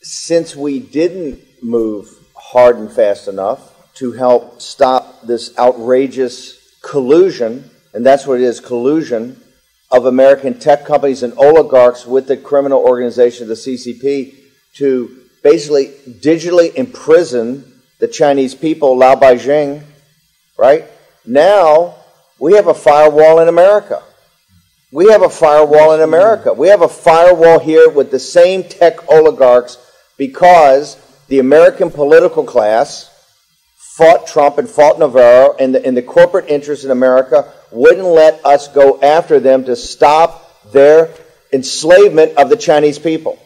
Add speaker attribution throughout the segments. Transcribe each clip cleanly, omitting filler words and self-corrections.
Speaker 1: since we didn't move hard and fast enough to help stop this outrageous collusion, and that's what it is, collusion, of American tech companies and oligarchs with the criminal organization, the CCP, to basically digitally imprison the Chinese people, Lao Beijing, right? Now, we have a firewall in America. We have a firewall in America. We have a firewall here with the same tech oligarchs because the American political class fought Trump and fought Navarro, and the corporate interests in America wouldn't let us go after them to stop their enslavement of the Chinese people.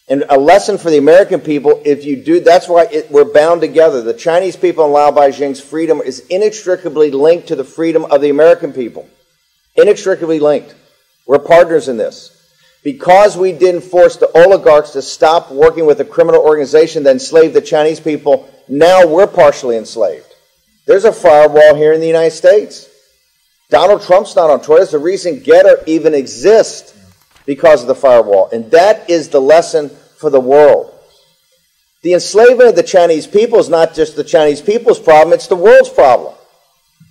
Speaker 1: And a lesson for the American people, if you do, that's why we're bound together. The Chinese people and Lao Beijing's freedom is inextricably linked to the freedom of the American people. Inextricably linked. We're partners in this. Because we didn't force the oligarchs to stop working with a criminal organization that enslaved the Chinese people, now we're partially enslaved. There's a firewall here in the United States. Donald Trump's not on Twitter. It's the reason Getter even exists, because of the firewall. And that is the lesson for the world. The enslavement of the Chinese people is not just the Chinese people's problem, it's the world's problem.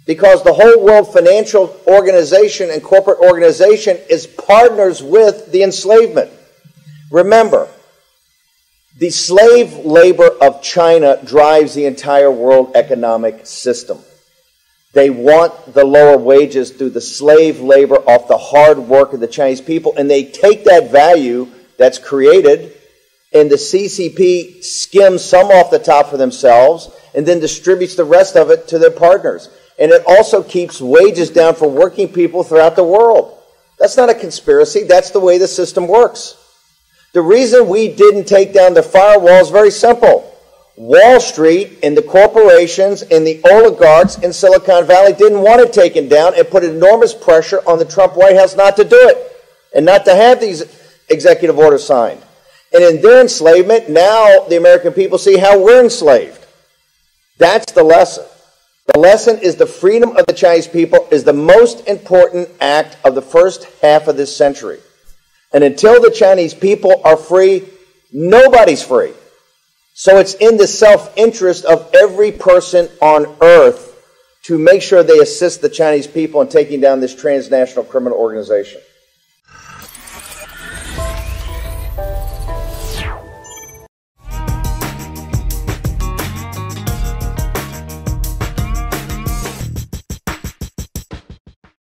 Speaker 1: Because the whole world financial organization and corporate organization is partners with the enslavement. Remember, the slave labor of China drives the entire world economic system. They want the lower wages through the slave labor off the hard work of the Chinese people, and they take that value that's created, and the CCP skims some off the top for themselves and then distributes the rest of it to their partners. And it also keeps wages down for working people throughout the world. That's not a conspiracy. That's the way the system works. The reason we didn't take down the firewall is very simple. Wall Street and the corporations and the oligarchs in Silicon Valley didn't want it taken down and put enormous pressure on the Trump White House not to do it and not to have these executive orders signed. And in their enslavement, now the American people see how we're enslaved. That's the lesson. The lesson is the freedom of the Chinese people is the most important act of the first half of this century. And until the Chinese people are free, nobody's free. So it's in the self-interest of every person on earth to make sure they assist the Chinese people in taking down this transnational criminal organization.